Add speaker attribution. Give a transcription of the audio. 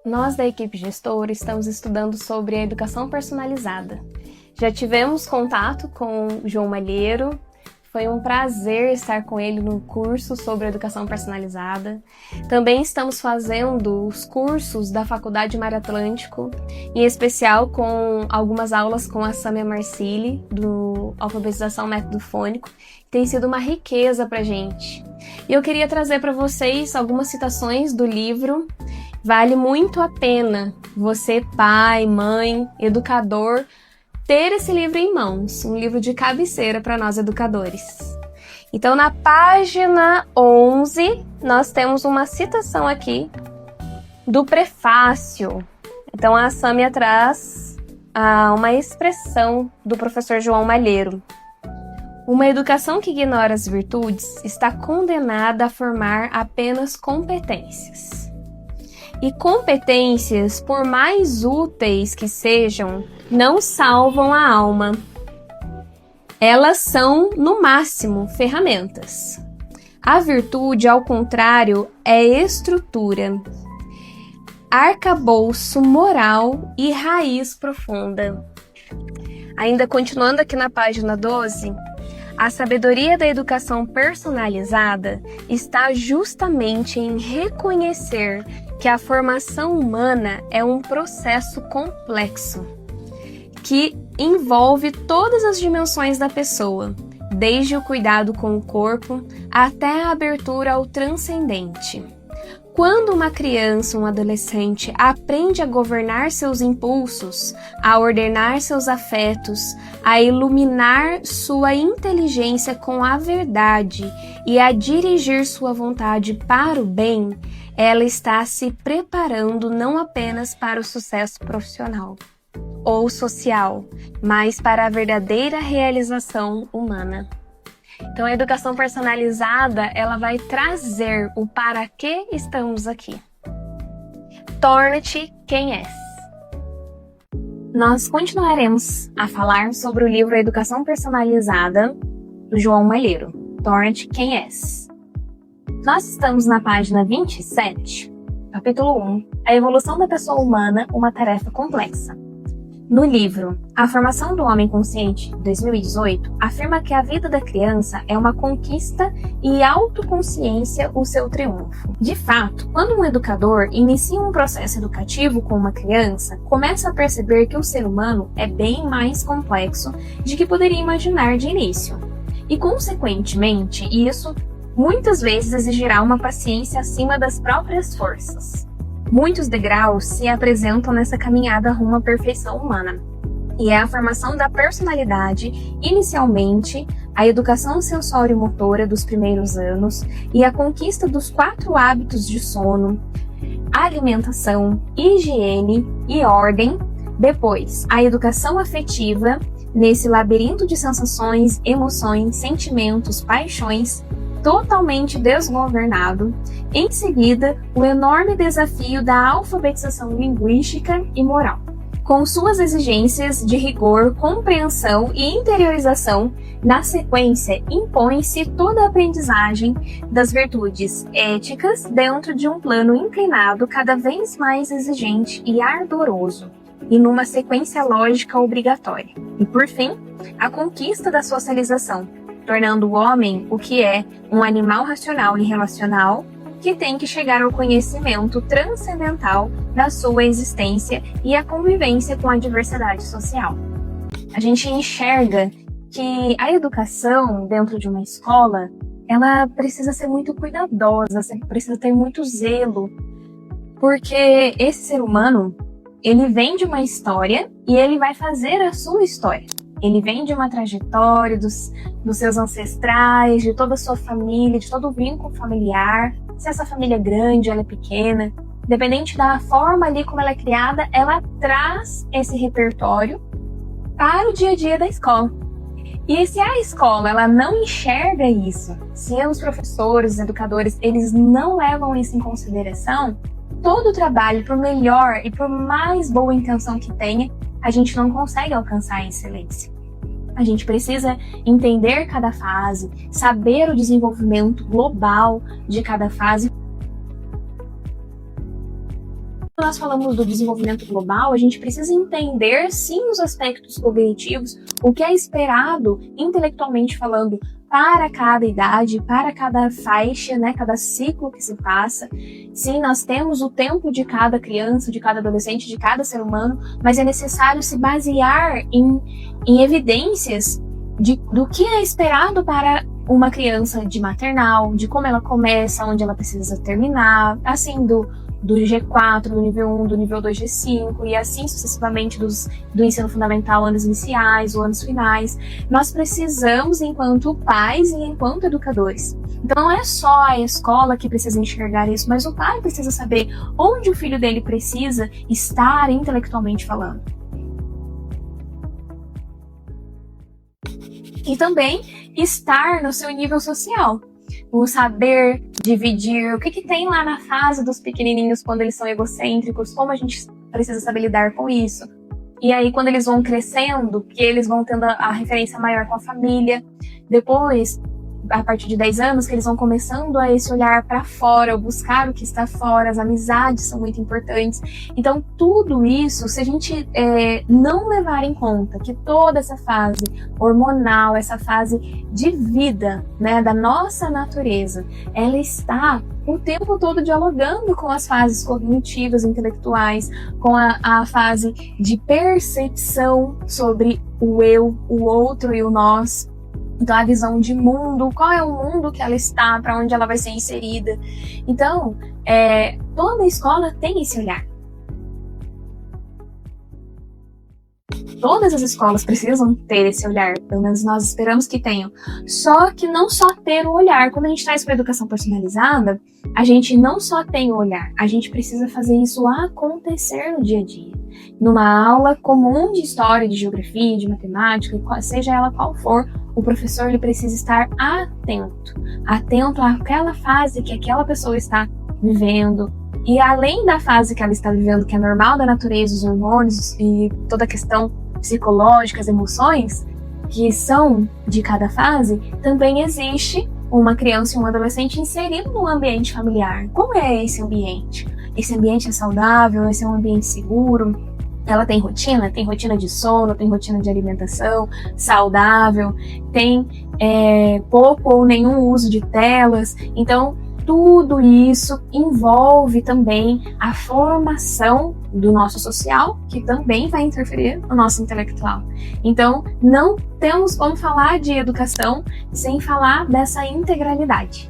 Speaker 1: Nós da equipe gestora estamos estudando sobre a educação personalizada. Já tivemos contato com o João Malheiro, foi um prazer estar com ele no curso sobre educação personalizada. Também estamos fazendo os cursos da Faculdade Mar Atlântico, em especial com algumas aulas com a Sâmia Marcilli, do Alfabetização Método Fônico. Tem sido uma riqueza para a gente. E eu queria trazer para vocês algumas citações do livro. Vale muito a pena você, pai, mãe, educador, ter esse livro em mãos, um livro de cabeceira para nós educadores. Então, na página 11, nós temos uma citação aqui do prefácio. Então, a Sâmia traz uma expressão do professor João Malheiro. Uma educação que ignora as virtudes está condenada a formar apenas competências. E competências, por mais úteis que sejam, não salvam a alma. Elas são, no máximo, ferramentas. A virtude, ao contrário, é estrutura, arcabouço moral e raiz profunda. Ainda continuando aqui na página 12, a sabedoria da educação personalizada está justamente em reconhecer que a formação humana é um processo complexo, que envolve todas as dimensões da pessoa, desde o cuidado com o corpo até a abertura ao transcendente. Quando uma criança, um adolescente, aprende a governar seus impulsos, a ordenar seus afetos, a iluminar sua inteligência com a verdade e a dirigir sua vontade para o bem, ela está se preparando não apenas para o sucesso profissional ou social, mas para a verdadeira realização humana. Então, a educação personalizada, ela vai trazer o para que estamos aqui. Torna-te quem és. Nós continuaremos a falar sobre o livro Educação Personalizada, do João Malheiro. Torna-te quem és. Nós estamos na página 27, capítulo 1, A Evolução da Pessoa Humana, uma tarefa complexa. No livro A Formação do Homem Consciente, 2018, afirma que a vida da criança é uma conquista e autoconsciência o seu triunfo. De fato, quando um educador inicia um processo educativo com uma criança, começa a perceber que o ser humano é bem mais complexo de que poderia imaginar de início. E, consequentemente, isso muitas vezes exigirá uma paciência acima das próprias forças. Muitos degraus se apresentam nessa caminhada rumo à perfeição humana. E é a formação da personalidade, inicialmente, a educação sensório-motora dos primeiros anos e a conquista dos 4 hábitos de sono, alimentação, higiene e ordem. Depois, a educação afetiva, nesse labirinto de sensações, emoções, sentimentos, paixões, totalmente desgovernado. Em seguida, o enorme desafio da alfabetização linguística e moral. Com suas exigências de rigor, compreensão e interiorização, na sequência impõe-se toda a aprendizagem das virtudes éticas dentro de um plano inclinado cada vez mais exigente e ardoroso, e numa sequência lógica obrigatória. E, por fim, a conquista da socialização, tornando o homem o que é, um animal racional e relacional que tem que chegar ao conhecimento transcendental da sua existência e a convivência com a diversidade social. A gente enxerga que a educação dentro de uma escola, ela precisa ser muito cuidadosa, precisa ter muito zelo, porque esse ser humano, ele vem de uma história e ele vai fazer a sua história. Ele vem de uma trajetória dos seus ancestrais, de toda a sua família, de todo o vínculo familiar. Se essa família é grande, ela é pequena, independente da forma ali como ela é criada, ela traz esse repertório para o dia a dia da escola. E se a escola ela não enxerga isso, se os professores, os educadores, eles não levam isso em consideração, todo o trabalho, por melhor e por mais boa intenção que tenha, a gente não consegue alcançar a excelência. A gente precisa entender cada fase, saber o desenvolvimento global de cada fase Quando nós falamos do desenvolvimento global, a gente precisa entender, sim, os aspectos cognitivos, o que é esperado, intelectualmente falando, para cada idade, para cada faixa, né, cada ciclo que se passa. Sim, nós temos o tempo de cada criança, de cada adolescente, de cada ser humano, mas é necessário se basear em evidências do que é esperado para uma criança de maternal, de como ela começa, onde ela precisa terminar, assim, do G4, do nível 1, do nível 2, G5, e assim sucessivamente do ensino fundamental, anos iniciais ou anos finais. Nós precisamos, enquanto pais e enquanto educadores. Então não é só a escola que precisa enxergar isso, mas o pai precisa saber onde o filho dele precisa estar intelectualmente falando. E também estar no seu nível social. O saber dividir, o que tem lá na fase dos pequenininhos quando eles são egocêntricos, como a gente precisa saber lidar com isso. E aí quando eles vão crescendo, que eles vão tendo a referência maior com a família, depois, a partir de 10 anos, que eles vão começando a esse olhar para fora, buscar o que está fora, as amizades são muito importantes. Então, tudo isso, se a gente não levar em conta que toda essa fase hormonal, essa fase de vida, né, da nossa natureza, ela está o tempo todo dialogando com as fases cognitivas, intelectuais, com a fase de percepção sobre o eu, o outro e o nós. Então, a visão de mundo, qual é o mundo que ela está, para onde ela vai ser inserida. Então, toda escola tem esse olhar. Todas as escolas precisam ter esse olhar, pelo menos nós esperamos que tenham. Só que não só ter o olhar. Quando a gente traz para a educação personalizada, a gente não só tem o olhar, a gente precisa fazer isso acontecer no dia a dia. Numa aula comum de história, de geografia, de matemática, seja ela qual for, o professor ele precisa estar atento àquela fase que aquela pessoa está vivendo. E além da fase que ela está vivendo, que é normal da natureza, os hormônios e toda a questão psicológica, as emoções, que são de cada fase, também existe uma criança e um adolescente inserido num ambiente familiar. Como é esse ambiente? Esse ambiente é saudável? Esse é um ambiente seguro? Ela tem rotina de sono, tem rotina de alimentação saudável, tem pouco ou nenhum uso de telas. Então, tudo isso envolve também a formação do nosso social, que também vai interferir no nosso intelectual. Então, não temos como falar de educação sem falar dessa integralidade.